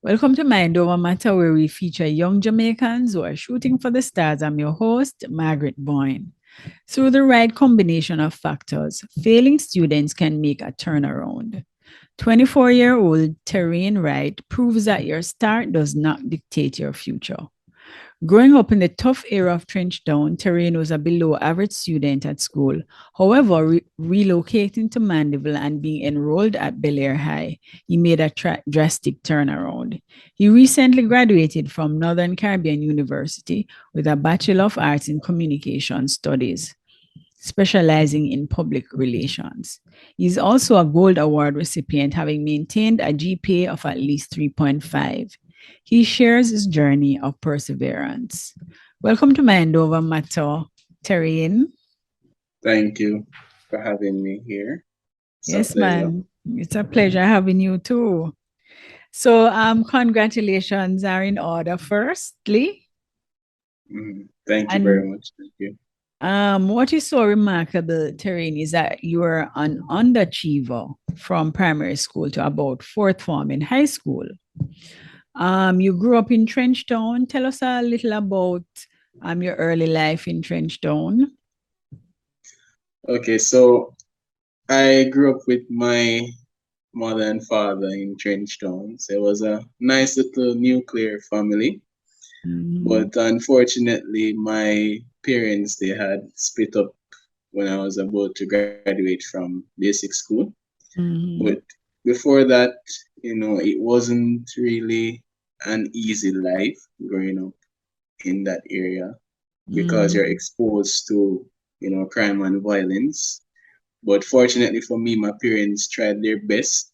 Welcome to Mind Over Matter, where we feature young Jamaicans who are shooting for the stars. I'm your host, Margaret Boyne. Through the right combination of factors, failing students can make a turnaround. 24-year-old Terrain Wright proves that your start does not dictate your future. Growing up in the tough era of Trenchtown, Terrain was a below average student at school. However, relocating to Mandeville and being enrolled at Belair High, he made a drastic turnaround. He recently graduated from Northern Caribbean University with a Bachelor of Arts in Communication Studies, specializing in public relations. He's also a Gold Award recipient, having maintained a GPA of at least 3.5. He shares his journey of perseverance. Welcome to Mind Over Matter, Terrain. Thank you for having me here. Yes, man. It's a pleasure having you too. So, congratulations are in order. Firstly, thank you very much. Thank you. What is so remarkable, Terrain, is that you are an underachiever from primary school to about fourth form in high school. You grew up in Trenchtown. Tell us a little about your early life in Trenchtown. Okay, so I grew up with my mother and father in Trenchtown. So it was a nice little nuclear family. But unfortunately, my parents, they had split up when I was about to graduate from basic school. But before that, it wasn't really an easy life growing up in that area because you're exposed to, crime and violence. But fortunately for me, my parents tried their best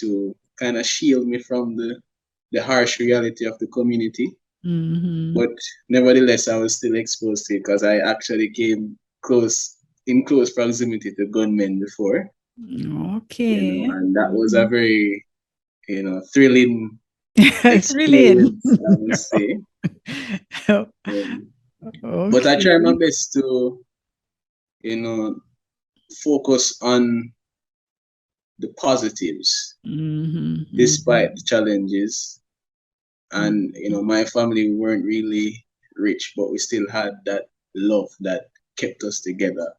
to kind of shield me from the harsh reality of the community. But nevertheless, I was still exposed to it because I actually came in close proximity to gunmen before. Okay. And that was a very, thrilling experience, I would say. But I try my best to, focus on the positives despite the challenges. And, my family weren't really rich, but we still had that love that kept us together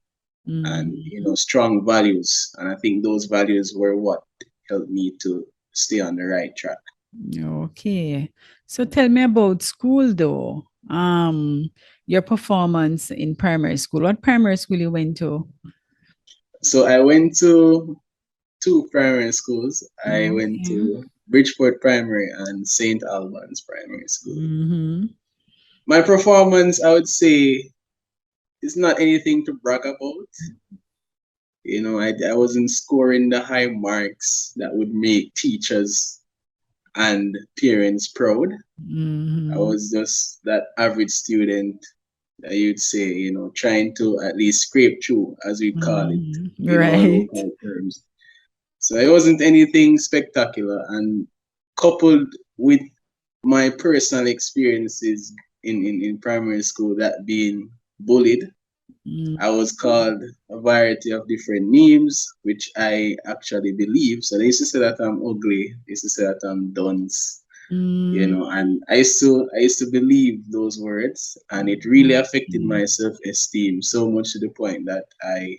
and, strong values. And I think those values were what helped me to stay on the right track. Okay. So tell me about school though. Your performance in primary school. What primary school you went to? So I went to two primary schools. I went to Bridgeport Primary and St. Albans Primary School. My performance, I would say, is not anything to brag about. I wasn't scoring the high marks that would make teachers and parents proud. I was just that average student that you'd say, trying to at least scrape through, as we call it, in our local terms. So it wasn't anything spectacular. And coupled with my personal experiences in primary school, that being bullied, I was called a variety of different names, which I actually believe. So they used to say that I'm ugly. They used to say that I'm dunce. And I used to believe those words, and it really affected my self-esteem so much to the point that I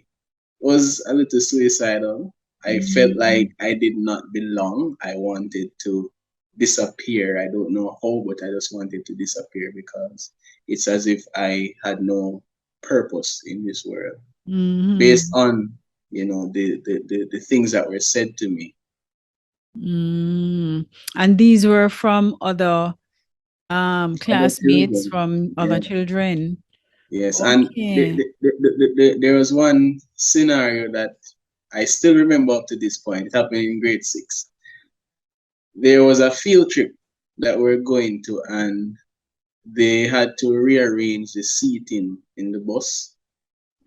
was a little suicidal. I felt like I did not belong. I wanted to disappear. I don't know how, but I just wanted to disappear because it's as if I had no purpose in this world based on, the things that were said to me. And these were from other classmates, from other children. Yes, and there was one scenario that I still remember up to this point. It happened in grade 6. There was a field trip that we're going to, and they had to rearrange the seating in the bus,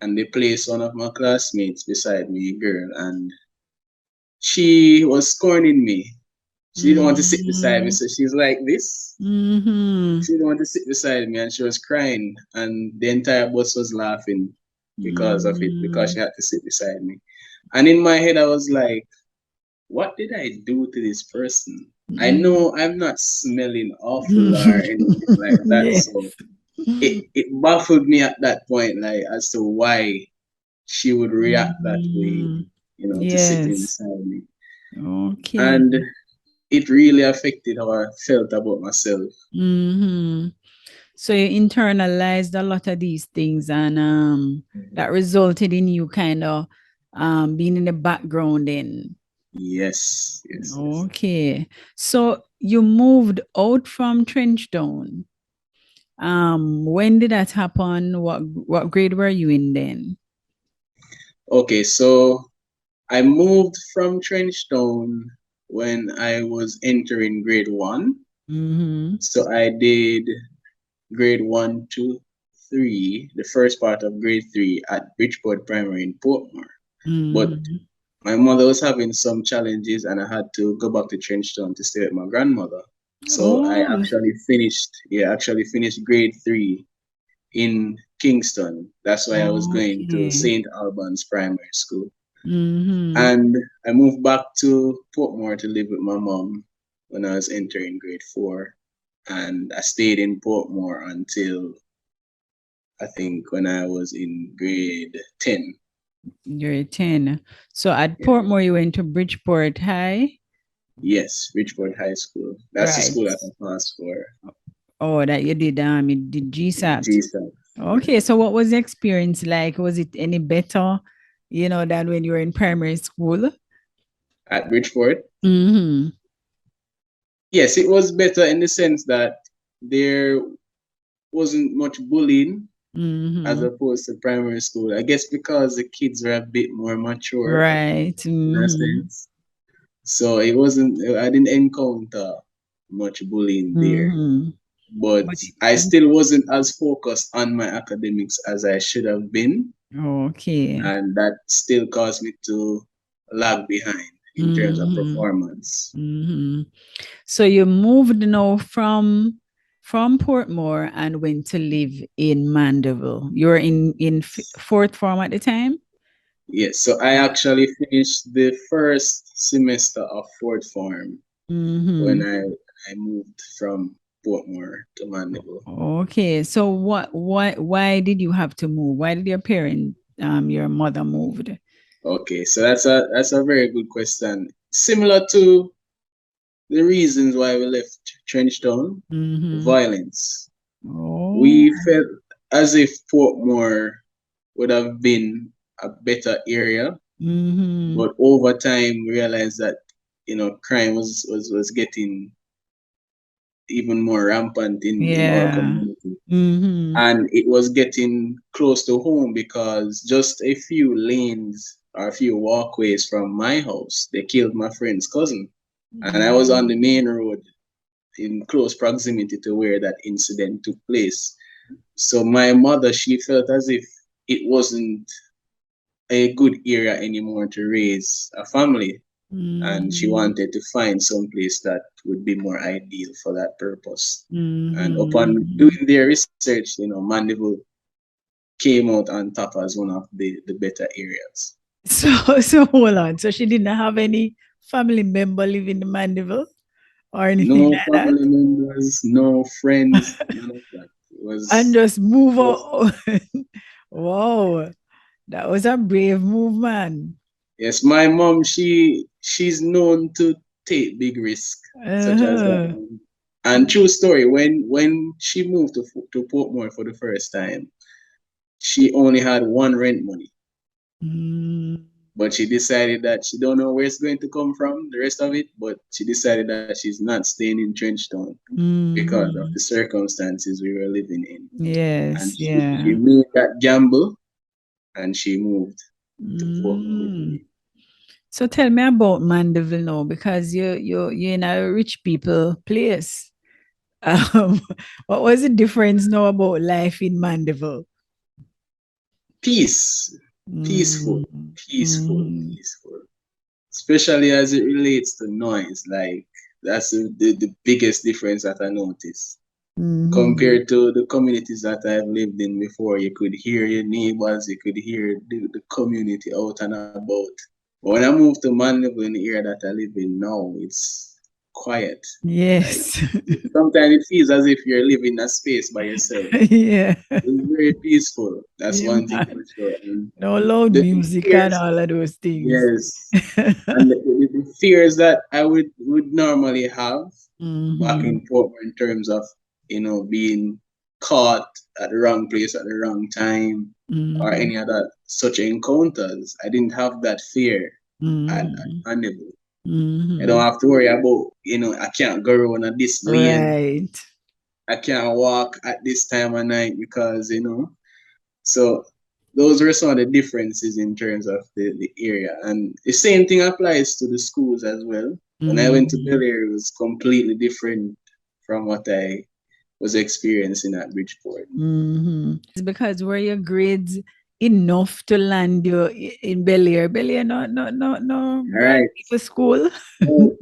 and they placed one of my classmates beside me, a girl, and she was scorning me. She didn't want to sit beside me, so she's like this. She didn't want to sit beside me, and she was crying, and the entire bus was laughing because of it, because she had to sit beside me. And in my head, I was like, what did I do to this person? I know I'm not smelling awful or anything like that. Yes. So it baffled me at that point, like as to why she would react that way, to sitting Yes. beside me. Okay. And it really affected how I felt about myself. So you internalized a lot of these things, and that resulted in you kind of being in the background then. Yes. Okay. So you moved out from Trenchtown. When did that happen? What grade were you in then? Okay, so I moved from Trenchtown when I was entering grade 1. So I did grade 1, 2, 3, the first part of grade 3 at Bridgeport Primary in Portmore. But my mother was having some challenges and I had to go back to Trenchtown to stay with my grandmother. So I actually finished grade 3 in Kingston. That's why I was going to St. Albans Primary School. And I moved back to Portmore to live with my mom when I was entering grade 4. And I stayed in Portmore until I think when I was in grade 10. Grade 10. So at Portmore, you went to Bridgeport High? Yes, Bridgeport High School. That's the school that I passed for. Oh, that you did GSAT. GSAT. Okay, so what was the experience like? Was it any better, than when you were in primary school? At Bridgeport? Yes, it was better in the sense that there wasn't much bullying as opposed to primary school. I guess because the kids were a bit more mature. Right. In a sense. So I didn't encounter much bullying there. But I still wasn't as focused on my academics as I should have been. Okay. And that still caused me to lag behind in terms of performance. So you moved now from Portmore and went to live in Mandeville. You were in fourth form at the time? Yes, so I actually finished the first semester of fourth form when I moved from Portmore to Mandeville. Okay, so why did you have to move? Why did your mother moved? Okay, so that's a very good question. Similar to the reasons why we left Trenchtown, violence. We felt as if Portmore would have been a better area, but over time realized that crime was getting even more rampant in our community. And it was getting close to home because just a few lanes or a few walkways from my house, they killed my friend's cousin. And I was on the main road in close proximity to where that incident took place. So my mother, she felt as if it wasn't a good area anymore to raise a family. And she wanted to find some place that would be more ideal for that purpose. And upon doing their research, Mandeville came out on top as one of the better areas. So hold on. So she didn't have any family member living in Mandeville or anything No like family that? members, no friends, none of that. And just move on. Wow. That was a brave move, man. Yes, my mom, she's known to take big risks, such as that one. And true story, when she moved to Portmore for the first time, she only had one rent money. But she decided that she don't know where it's going to come from, the rest of it, but she decided that she's not staying in Trenchtown because of the circumstances we were living in. Yes, and she made that gamble and she moved to Portmore with me. So tell me about Mandeville now, because you're in a rich people place. What was the difference now about life in Mandeville? Peaceful. Especially as it relates to noise. Like that's the biggest difference that I noticed. Compared to the communities that I've lived in before, you could hear your neighbors, you could hear the community out and about. But when I moved to Mandeville in the area that I live in now, it's quiet. Yes. Like, sometimes it feels as if you're living a space by yourself. Yeah. It's very peaceful. That's Yeah, one thing man. for sure. And No loud the music and fears, all of those things. yes. And the fears that I would normally have back Mm-hmm. in Portmore in terms of, being caught at the wrong place at the wrong time or Mm-hmm. any other such encounters. I didn't have that fear at Mm-hmm. Mandeville. I don't Mm-hmm. have to worry about, I can't go around at this lane. Right. I can't walk at this time of night because, so those were some of the differences in terms of the area. And the same thing applies to the schools as well. When I went to Mm-hmm. Belair, it was completely different from what I was experiencing at Bridgeport. Mm-hmm. It's because were your grades enough to land you in Belair? Belair, no, All bad right. people school. So,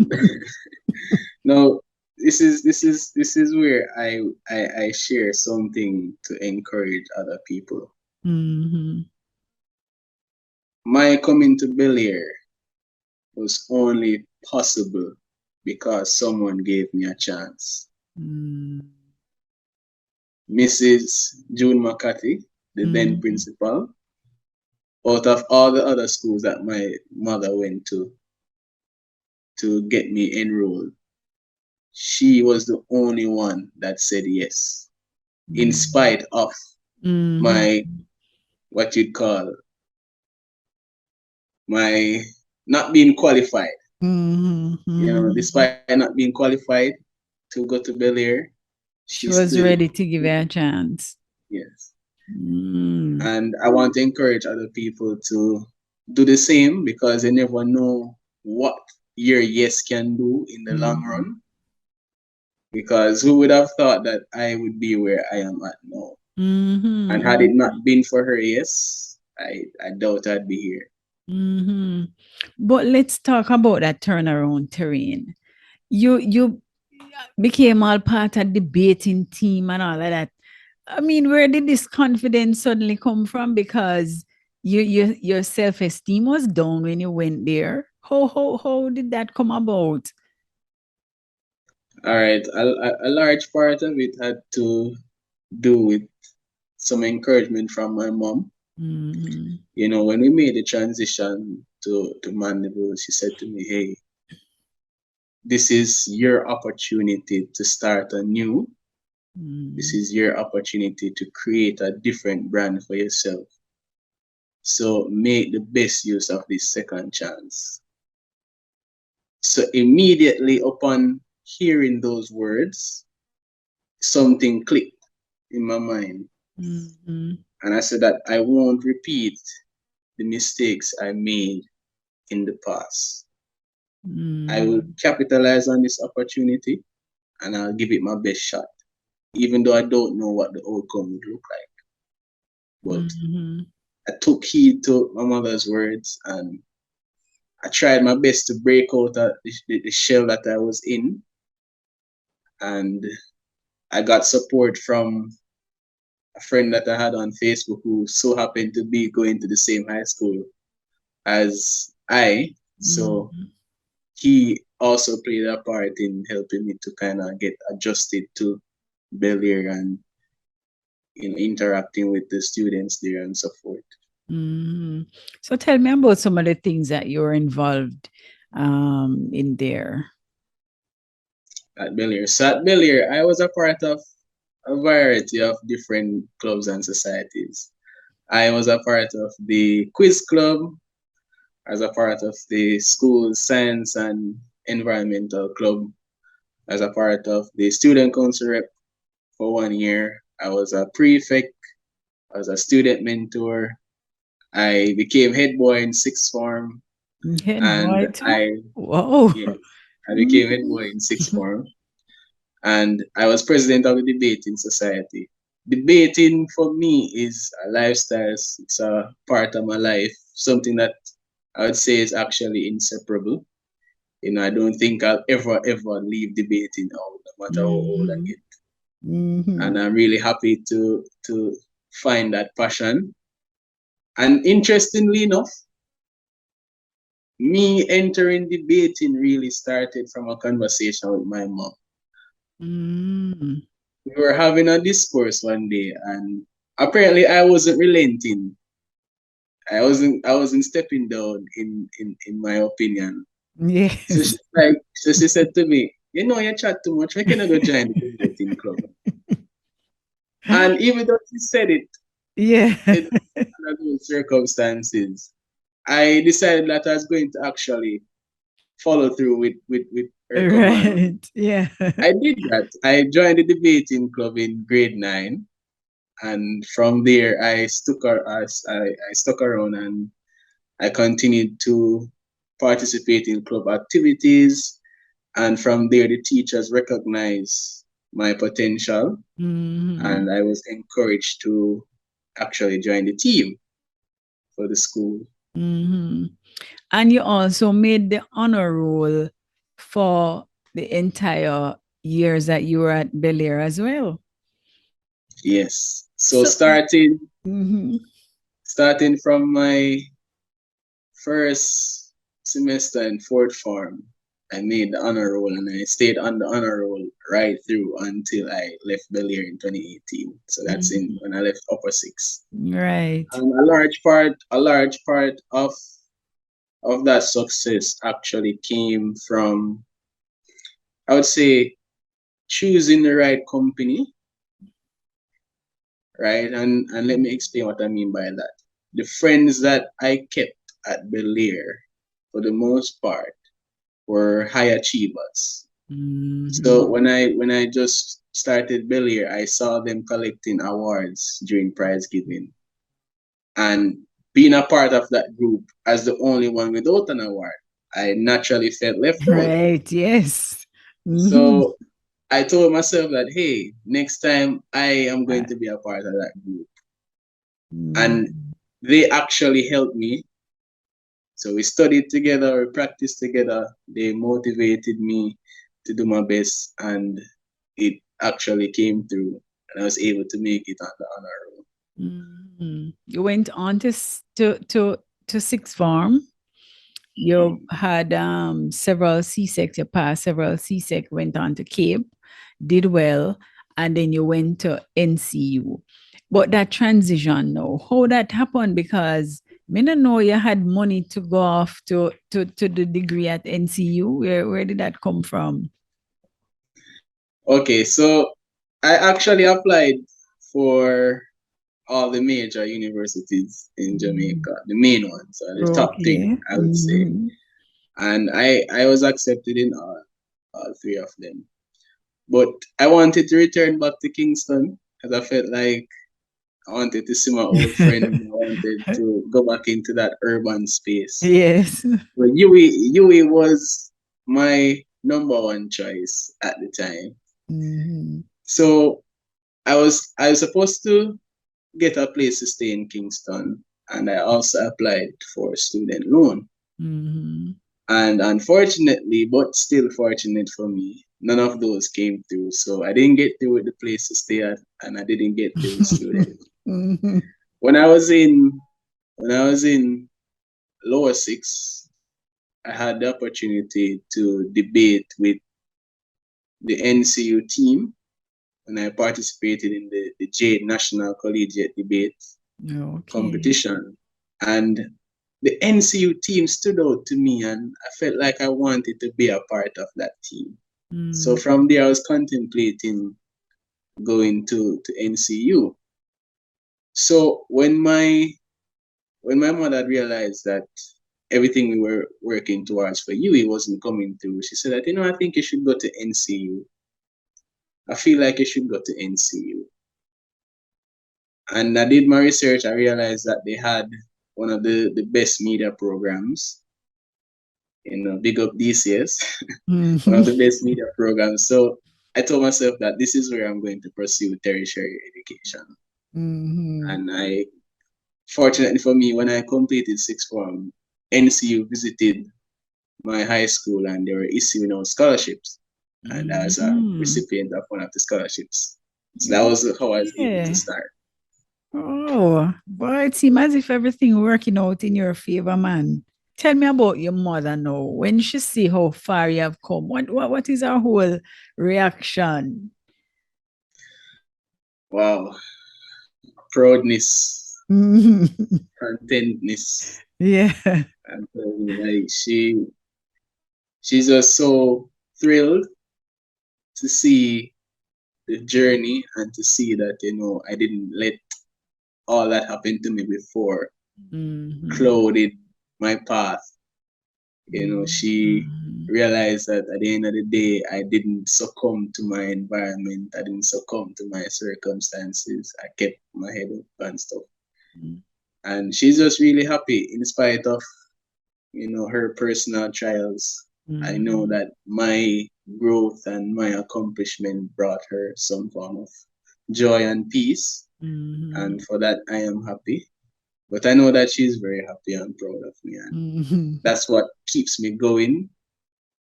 now this is where I share something to encourage other people. Mm-hmm. My coming to Belair was only possible because someone gave me a chance. Mm-hmm. Mrs. June McCarthy, the then Mm-hmm. principal, out of all the other schools that my mother went to get me enrolled, she was the only one that said yes, in spite of Mm-hmm. my, what you'd call, my not being qualified. Mm-hmm. Despite not being qualified to go to Belair, she She was still, ready to give you a chance. yes. Mm. And I want to encourage other people to do the same because they never know what your yes can do in the long Mm-hmm. run. Because who would have thought that I would be where I am at now? And had it Mm-hmm. not been for her yes, I doubt I'd be here. Mm-hmm. But let's talk about that turnaround terrain. You became all part of debating team and all of that. I mean, where did this confidence suddenly come from? Because your self-esteem was down when you went there. How did that come about? All right, a large part of it had to do with some encouragement from my mom. Mm-hmm. When we made the transition to Mandeville, she said to me, "Hey, this is your opportunity to start anew. This is your opportunity to create a different brand for yourself. So make the best use of this second chance." So immediately upon hearing those words, something clicked in my mind. Mm-hmm. And I said that I won't repeat the mistakes I made in the past. I will Mm-hmm. capitalize on this opportunity and I'll give it my best shot, even though I don't know what the outcome would look like. But Mm-hmm. I took heed to my mother's words and I tried my best to break out of the shell that I was in. And I got support from a friend that I had on Facebook who so happened to be going to the same high school as I. So Mm-hmm. he also played a part in helping me to kind of get adjusted to Belair and interacting with the students there and so forth. Mm-hmm. So tell me about some of the things that you're involved in there. At Belair. So at Belair, I was a part of a variety of different clubs and societies. I was a part of the quiz club, as a part of the school science and environmental club, as a part of the student council rep for 1 year. I was a prefect, I was a student mentor. I became head boy in sixth form, Head and boy too? Whoa. yes, I became head boy in sixth form, and I was president of the debating society. Debating for me is a lifestyle. It's a part of my life, something that I would say is actually inseparable. I don't think I'll ever leave debating out, no matter how old I Mm-hmm. get. Mm-hmm. And I'm really happy to find that passion. And interestingly enough, me entering debating really started from a conversation with my mom. We were having a discourse one day, and apparently I wasn't relenting. I wasn't stepping down in my opinion. Yes. So she said to me, you know, you chat too much, we cannot go join the debating club. And even though she said it, yeah, in those circumstances, I decided that I was going to actually follow through with her command. right. Yeah. I did that. I joined the debating club in grade 9, and from there I stuck around, and I continued to participate in club activities, and from there the teachers recognized my potential, and I was encouraged to actually join the team for the school. And you also made the honor roll for the entire years that you were at Belair as well. Yes. So starting from my first semester in fourth form, I made the honor roll, and I stayed on the honor roll right through until I left Belair in 2018. So that's when I left upper 6. Right. And a large part of that success actually came from, I would say, choosing the right company, right? And let me explain what I mean by that. The friends that I kept at Belair, for the most part, were high achievers. So when I just started Belair, I saw them collecting awards during prize giving, and being a part of that group as the only one without an award, I naturally felt left out. Right. Yes. So I told myself that, hey, next time I am going to be a part of that group. And they actually helped me. So we studied together, we practiced together. They motivated me to do my best, and it actually came through, and I was able to make it on the honor roll. You went on to sixth form. You had several CSECs, you passed several CSEC, went on to Cape, did well, and then you went to NCU. But that transition now, how that happened? Because I don't know you had money to go off to the degree at NCU. Where did that come from? Okay, so I actually applied for all the major universities in Jamaica, the main ones, the top 3, I would say. And I was accepted in all 3 of them. But I wanted to return back to Kingston because I felt like I wanted to see my old friends. I wanted to go back into that urban space. Yes. But UWI was my number 1 choice at the time. So I was supposed to get a place to stay in Kingston, and I also applied for a student loan. And unfortunately, but still fortunate for me, none of those came through. So I didn't get through with the place to stay at, and I didn't get through with student. When I was in lower 6, I had the opportunity to debate with the NCU team, and I participated in the Jade National Collegiate Debate competition. And the NCU team stood out to me, and I felt like I wanted to be a part of that team. So from there, I was contemplating going to NCU. So when my mother realized that everything we were working towards for UWI wasn't coming through, she said that, I think you should go to NCU. I feel like you should go to NCU. And I did my research. I realized that they had one of the best media programs. Big up DCS, one of the best media programs. So I told myself that this is where I'm going to pursue tertiary education. And fortunately for me, when I completed sixth form, NCU visited my high school, and they were issuing out scholarships. And I was a recipient of one of the scholarships. So that was how I was able to start. Oh, boy, it seems as if everything working out in your favor, man. Tell me about your mother now. When she see how far you have come, what is her whole reaction? Wow, proudness, contentness, Yeah. and like she's just so thrilled to see the journey and to see that I didn't let all that happen to me before clouded my path. She realized that at the end of the day, I didn't succumb to my environment. I didn't succumb to my circumstances. I kept my head up and stuff. And she's just really happy in spite of, her personal trials. I know that my growth and my accomplishment brought her some form of joy and peace. And for that, I am happy. But I know that she's very happy and proud of me. And that's what keeps me going.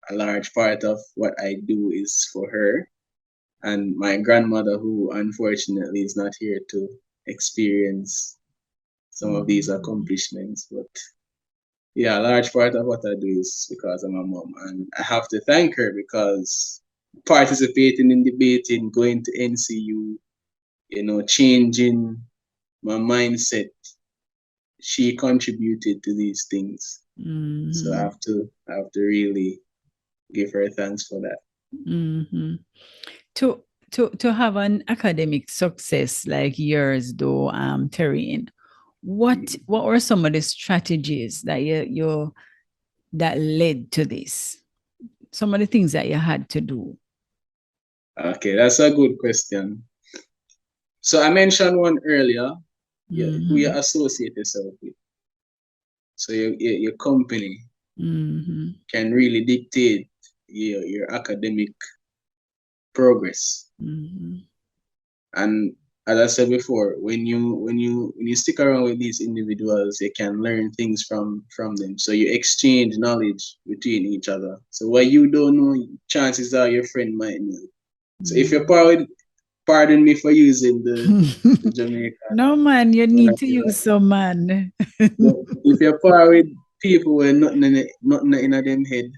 A large part of what I do is for her. And my grandmother, who unfortunately is not here to experience some of these accomplishments. But yeah, a large part of what I do is because of my mom. And I have to thank her because participating in debating, going to NCU, changing my mindset, she contributed to these things. So I have to really give her thanks for that. To have an academic success like yours, though, Terrain, what were some of the strategies that you that led to this? Some of the things that you had to do. Okay, that's a good question. So I mentioned one earlier, who you associate yourself with. So your company can really dictate your academic progress. And as I said before, when you stick around with these individuals, you can learn things from them. So you exchange knowledge between each other. So what you don't know, chances are your friend might know. So if you're pardon me for using the Jamaica. No, man, you need to use some, man. If you're par with people with nothing in them head,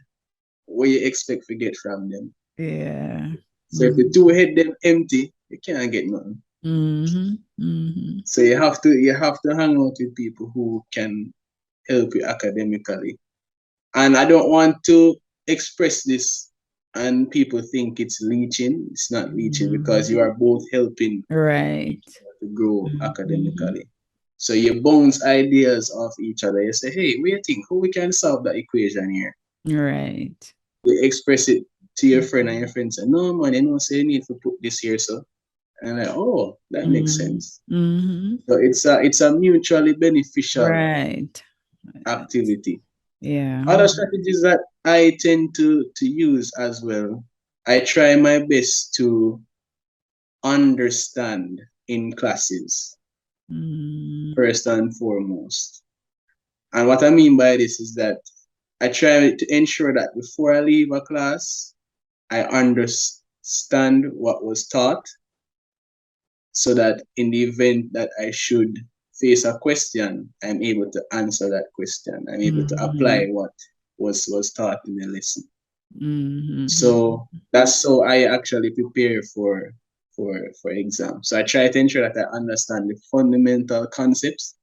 what you expect to get from them? Yeah. So if the two head them empty, you can't get nothing. So you have to hang out with people who can help you academically. And I don't want to express this and people think it's leeching. It's not leeching because you are both helping to grow academically. So you bounce ideas off each other. You say, hey, what do you think? How we can solve that equation here? Right. You express it to your friend and your friend say, no, man, say you need to put this here, so. And like, oh, that makes sense. So it's a mutually beneficial activity. Yeah. Other strategies that I tend to use as well, I try my best to understand in classes, first and foremost. And what I mean by this is that I try to ensure that before I leave a class, I understand what was taught, so that in the event that I should face a question, I'm able to answer that question. I'm able to apply what was taught in the lesson. So that's how I actually prepare for exams. So I try to ensure that I understand the fundamental concepts,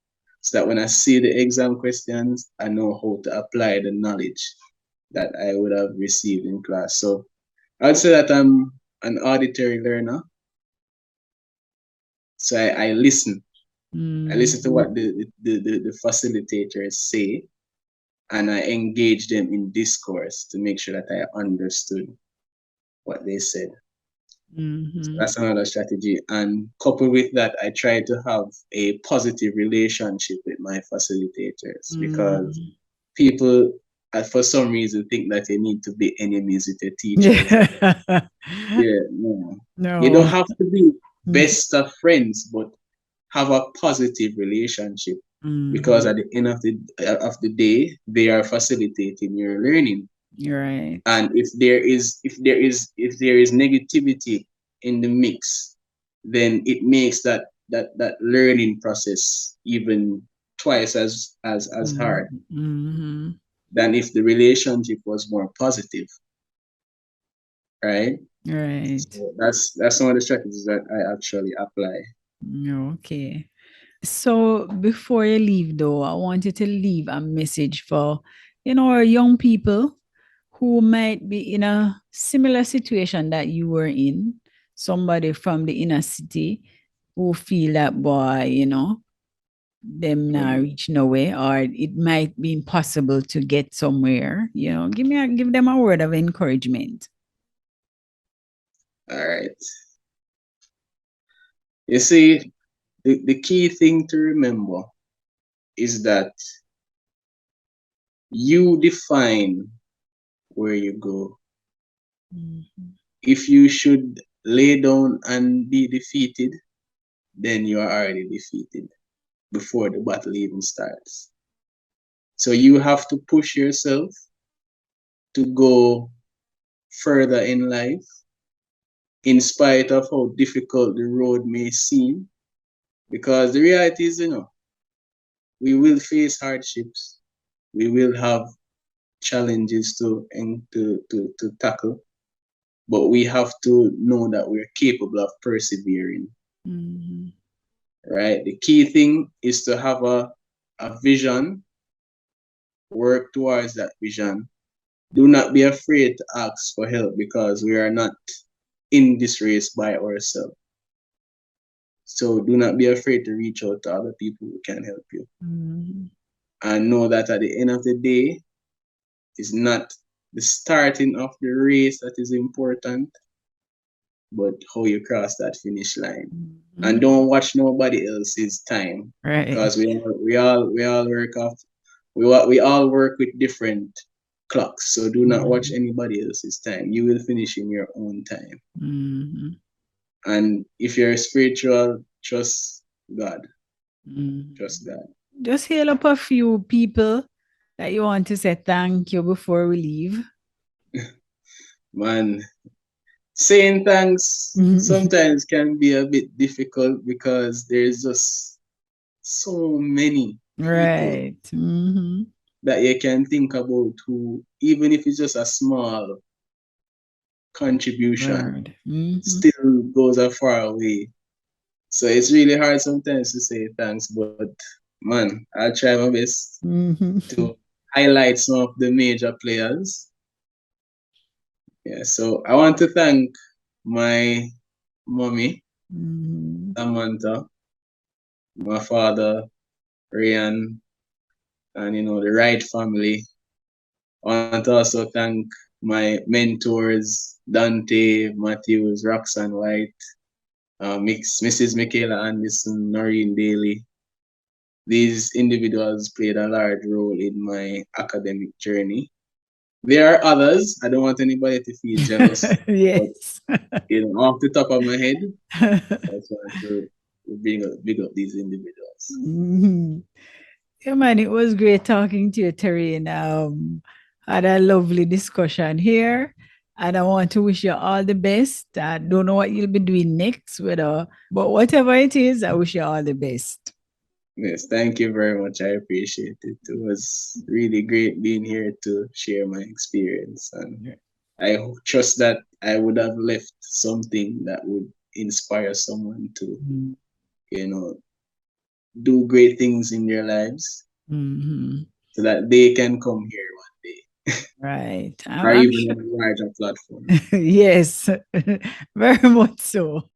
so that when I see the exam questions, I know how to apply the knowledge that I would have received in class. So I would say that I'm an auditory learner. So I listen. I listen to what the facilitators say, and I engage them in discourse to make sure that I understood what they said. So that's another strategy. And coupled with that, I try to have a positive relationship with my facilitators, because people, for some reason, think that they need to be enemies with their teachers. No. You don't have to be best of friends, but have a positive relationship, because at the end of the day, they are facilitating your learning. Right. And if there is negativity in the mix, then it makes that learning process even twice as hard than if the relationship was more positive. Right? Right. So that's some of the strategies that I actually apply. Okay. So before you leave, though, I want you to leave a message for, our young people who might be in a similar situation that you were in, somebody from the inner city who feel that, boy, them not reach nowhere, or it might be impossible to get somewhere. Give them a word of encouragement. All right. You see, the key thing to remember is that you define where you go. If you should lay down and be defeated, then you are already defeated before the battle even starts. So you have to push yourself to go further in life, in spite of how difficult the road may seem. Because the reality is, we will face hardships. We will have challenges to tackle. But we have to know that we're capable of persevering. Right? The key thing is to have a vision, work towards that vision. Do not be afraid to ask for help, because we are not in this race by ourselves. So do not be afraid to reach out to other people who can help you. And know that at the end of the day, it's not the starting of the race that is important, but how you cross that finish line. And don't watch nobody else's time. Right. Because we all work with different clocks. So do not watch anybody else's time. You will finish in your own time. And if you're spiritual, trust God. Trust God. Just hail up a few people that you want to say thank you before we leave. Man, saying thanks sometimes can be a bit difficult because there's just so many people that you can think about who, even if it's just a small contribution, still goes a far way. So it's really hard sometimes to say thanks, but man, I'll try my best to highlight some of the major players. Yeah, so I want to thank my mommy, Samantha, my father, Ryan, and the Wright family. I want to also thank my mentors, Dante, Matthews, Roxanne White, Mrs. Michaela Anderson, Noreen Daly. These individuals played a large role in my academic journey. There are others. I don't want anybody to feel jealous. Yes. But, off the top of my head, I just want to big up these individuals. Yeah, man, it was great talking to you, Terrain. Had a lovely discussion here. And I want to wish you all the best. I don't know what you'll be doing next, but whatever it is, I wish you all the best. Yes, thank you very much. I appreciate it. It was really great being here to share my experience. And I trust that I would have left something that would inspire someone to, do great things in their lives so that they can come here one day. Right. Or even on a larger platform. Yes, very much so.